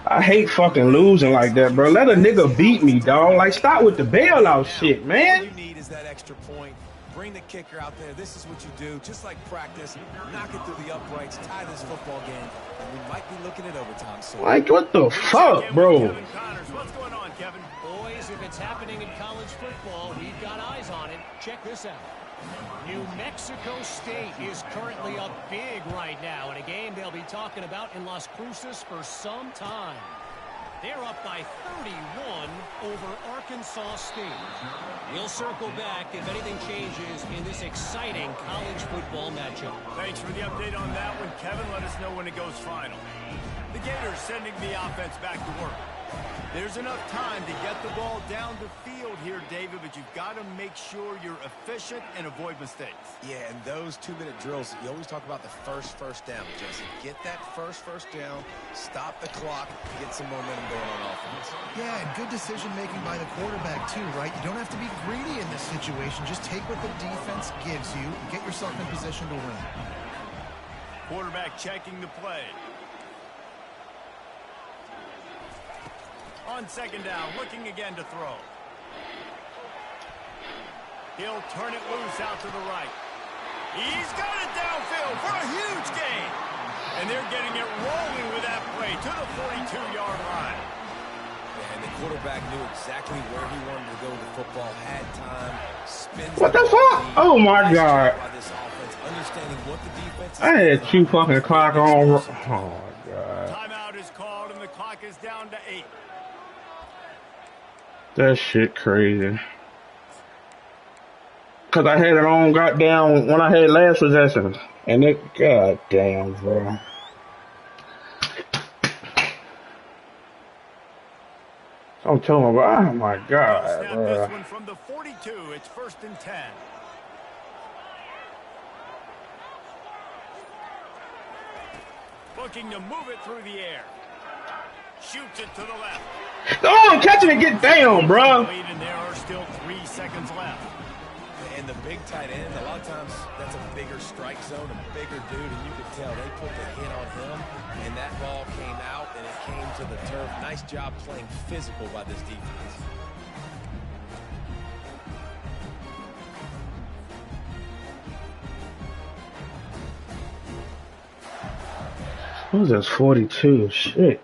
I hate fucking losing like that, bro. Let a nigga beat me, dog. Like, stop with the bailout shit, All man. you need is that extra point. Bring the kicker out there. This is what you do. Just like practice, knock it through the uprights, tie this football game, and we might be looking at overtime soon. Like, what the fuck, bro? What's going on, Kevin? Boys, if it's happening in college football, we've got eyes on it. Check this out. New Mexico State is currently up big right now in a game they'll be talking about in Las Cruces for some time. They're up by 31 over Arkansas State. We'll circle back if anything changes in this exciting college football matchup. Thanks for the update on that one, Kevin. Let us know when it goes final. The Gators sending the offense back to work. There's enough time to get the ball down the field here, David, but you've got to make sure you're efficient and avoid mistakes. Yeah, and those 2-minute drills, you always talk about the first down, Jesse. Get that first down, stop the clock, get some momentum going on offense. Yeah, and good decision-making by the quarterback, too, right? You don't have to be greedy in this situation. Just take what the defense gives you and get yourself in position to win. Quarterback checking the play. On 2nd down, looking again to throw. He'll turn it loose out to the right. He's got it downfield for a huge gain. And they're getting it rolling with that play to the 42-yard line. And the quarterback knew exactly where he wanted to go with the football, had time, spins. What the fuck? Oh my god. By this offense, understanding what the defense is. I had 2 fucking clock on. Oh my god. Timeout is called, and the clock is down to 8. That shit crazy. Cause I had it on goddamn when I had last possession. And it, goddamn, bro. I'm telling you, oh my They'll God, snap this bro. one from the 42. It's 1st and 10. Looking to move it through the air. Shoots it to the left. Oh, I'm catching it, get down, bro. And there are still 3 seconds left. And the big tight end, a lot of times that's a bigger strike zone, a bigger dude, and you could tell they put the hit on him, and that ball came out, and it came to the turf. Nice job playing physical by this defense. What was this, 42? Shit.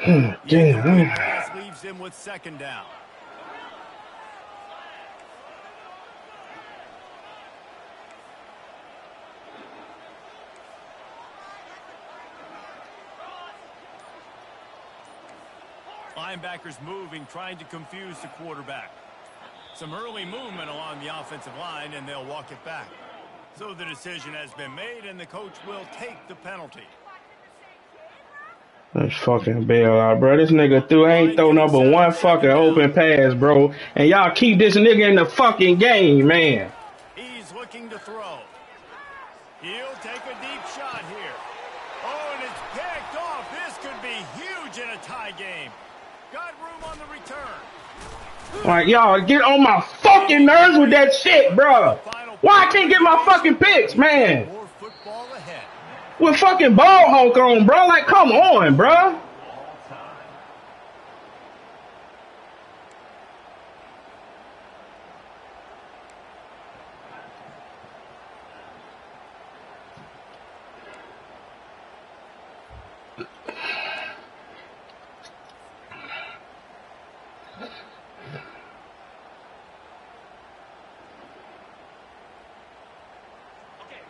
Damn. Pass leaves him with 2nd down. Linebackers moving, trying to confuse the quarterback. Some early movement along the offensive line, and they'll walk it back. So the decision has been made, and the coach will take the penalty. Let's fucking bail out, bro. This nigga ain't throw number one fucking open pass, bro. And y'all keep this nigga in the fucking game, man. He's looking to throw. He'll take a deep shot here. Oh, and it's picked off. This could be huge in a tie game. Got room on the return. Like, y'all, get on my fucking nerves with that shit, bro. Why I can't get my fucking picks, man? More football ahead. With fucking ball honk on, bro. Like, come on, bro.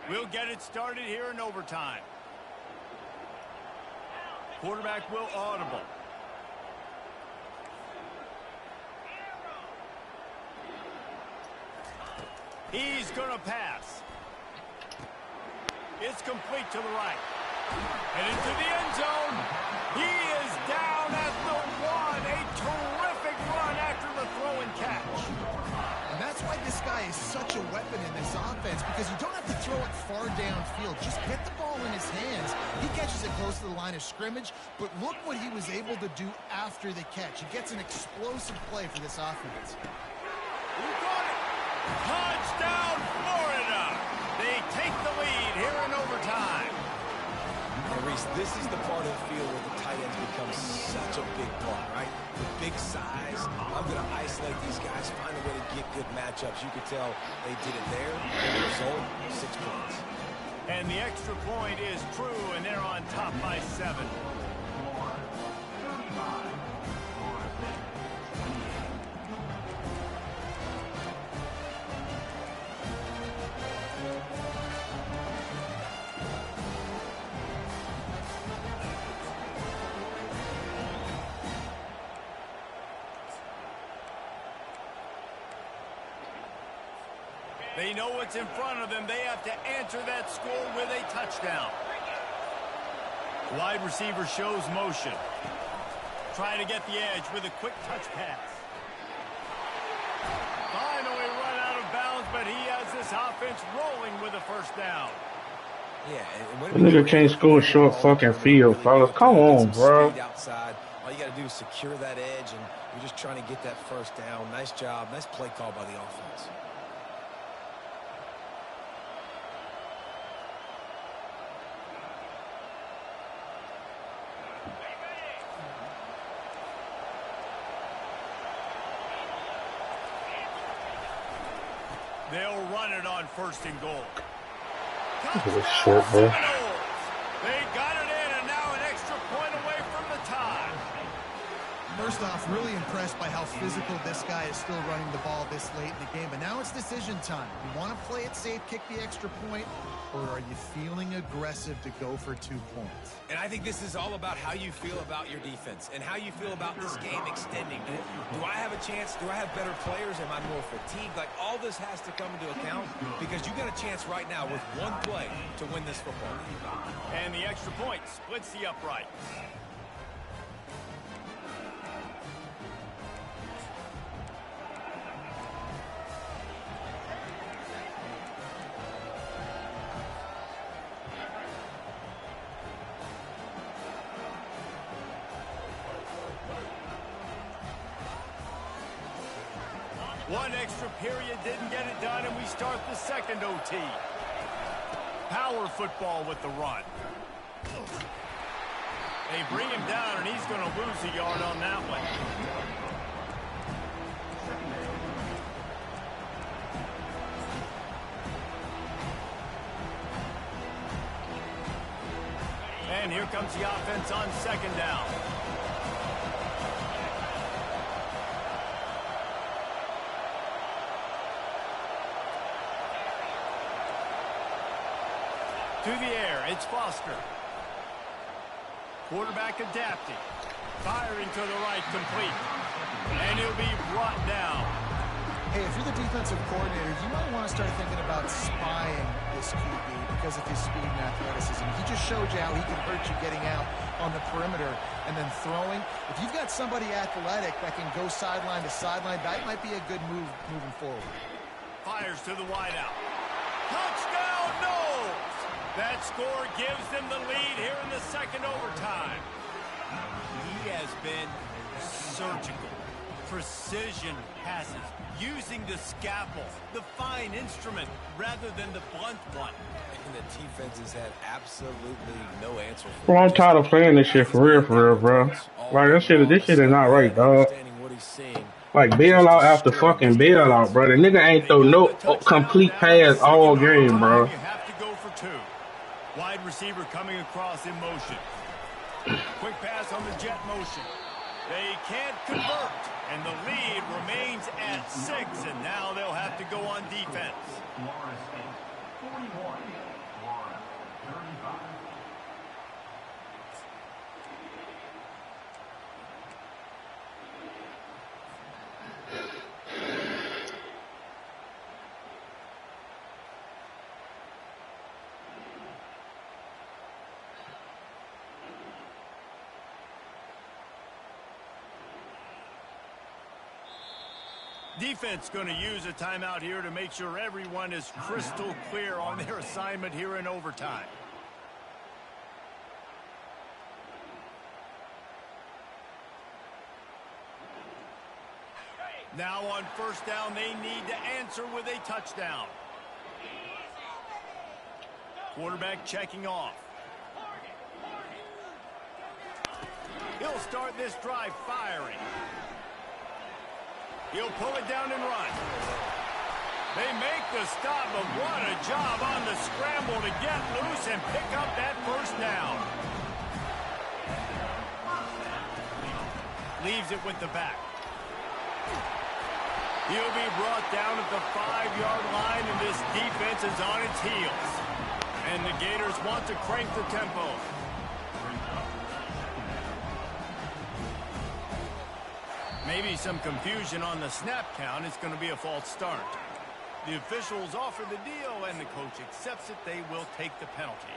We'll get it started here in overtime. Quarterback will audible. He's going to pass. It's complete to the right. And into the end zone. He is down at the 1. A terrific run after the throw and catch. And that's why this guy is such a weapon in this offense, because you don't have to throw it far downfield. Just get the ball in his hands. He catches it close to the line of scrimmage, but look what he was able to do after the catch. He gets an explosive play for this offense. Who got it? Touchdown, Florida! They take the lead here in overtime. And Reese, this is the part of the field where the tight ends become such a big part, right? The big size. I'm going to isolate these guys, find a way to get good matchups. You could tell they did it there. And the result, 6 points. And the extra point is true, and they're on top by 7. They know what's in front of them. They have to answer that score with a touchdown. Wide receiver shows motion. Trying to get the edge with a quick touch pass. Finally run out of bounds, but he has this offense rolling with a 1st down. Yeah, This nigga can't score a short fucking field, fellas. Come on, bro. Outside. All you got to do is secure that edge, and you're just trying to get that 1st down. Nice job. Nice play call by the offense. They'll run it on 1st and goal. Look at this shit, bro. They got it in, and now an extra point away from the tie. First off, really impressed by how physical this guy is still running the ball this late in the game. But now it's decision time. You want to play it safe, kick the extra point, or are you feeling aggressive to go for 2 points? And I think this is all about how you feel about your defense and how you feel about this game extending. Do I have a chance? Do I have better players? Am I more fatigued? Like, all this has to come into account because you got a chance right now with one play to win this football game. And the extra point splits the upright. One extra period didn't get it done, and we start the second OT. Power football with the run. They bring him down, and he's going to lose a yard on that one. And here comes the offense on second down. To the air, it's Foster. Quarterback adapting. Firing to the right, complete. And he'll be brought down. Hey, if you're the defensive coordinator, you might want to start thinking about spying this QB because of his speed and athleticism. He just showed you how he can hurt you getting out on the perimeter and then throwing. If you've got somebody athletic that can go sideline to sideline, that might be a good move moving forward. Fires to the wideout. Touchdown, Knowles! That score gives them the lead here in the second overtime. He has been surgical. Precision passes. Using the scalpel, the fine instrument, rather than the blunt one. And the defense has had absolutely no answer for Bro, I'm tired of playing this shit for real, bro. Like, this shit is not right, dog. Like, bail out after fucking bail out, bro. The nigga ain't throw no complete pass all game, bro. You have to go for 2. Wide receiver coming across in motion. Quick pass on the jet motion. They can't convert, and the lead remains at 6, and now they'll have to go on defense. Defense going to use a timeout here to make sure everyone is crystal clear on their assignment here in overtime. Now on first down, they need to answer with a touchdown. Quarterback checking off. He'll start this drive firing. He'll pull it down and run. They make the stop, but what a job on the scramble to get loose and pick up that first down. Leaves it with the back. He'll be brought down at the 5-yard line, and this defense is on its heels. And the Gators want to crank the tempo. Maybe some confusion on the snap count. It's going to be a false start. The officials offer the deal, and the coach accepts it. They will take the penalty.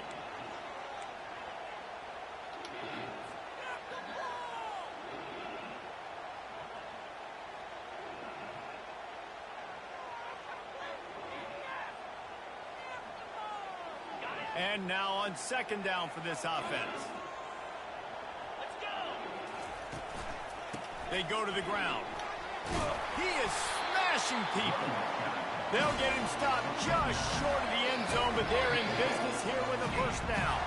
And now on second down for this offense. They go to the ground. He is smashing people. They'll get him stopped just short of the end zone, but they're in business here with a first down.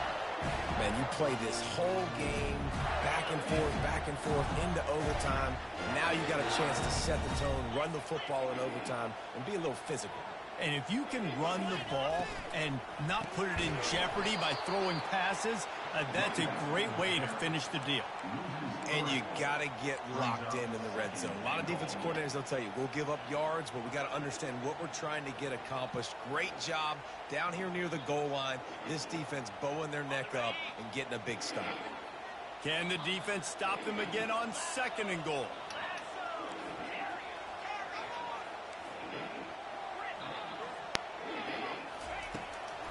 Man, you play this whole game back and forth into overtime. Now you got a chance to set the tone, run the football in overtime, and be a little physical. And if you can run the ball and not put it in jeopardy by throwing passes, that's a great way to finish the deal. And you got to get locked in the red zone. A lot of defensive coordinators, they'll tell you, we'll give up yards, but we got to understand what we're trying to get accomplished. Great job down here near the goal line. This defense bowing their neck up and getting a big stop. Can the defense stop them again on 2nd and goal?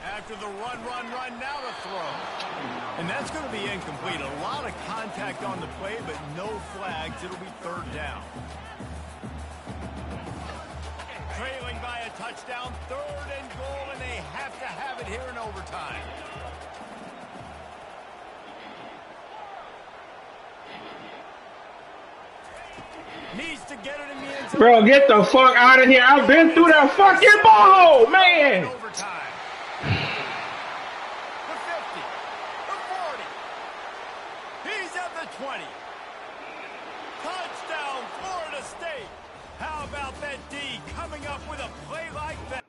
After the run, now the throw. And that's going to be incomplete. A lot of contact on the play, but no flags. It'll be 3rd down. Trailing by a touchdown, 3rd and goal, and they have to have it here in overtime. Needs to get it in the end zone. Bro, get the fuck out of here. I've been through that fucking ball, man. Overtime. The 50. The 40. He's at the 20. Touchdown, Florida State. How about that D coming up with a play like that?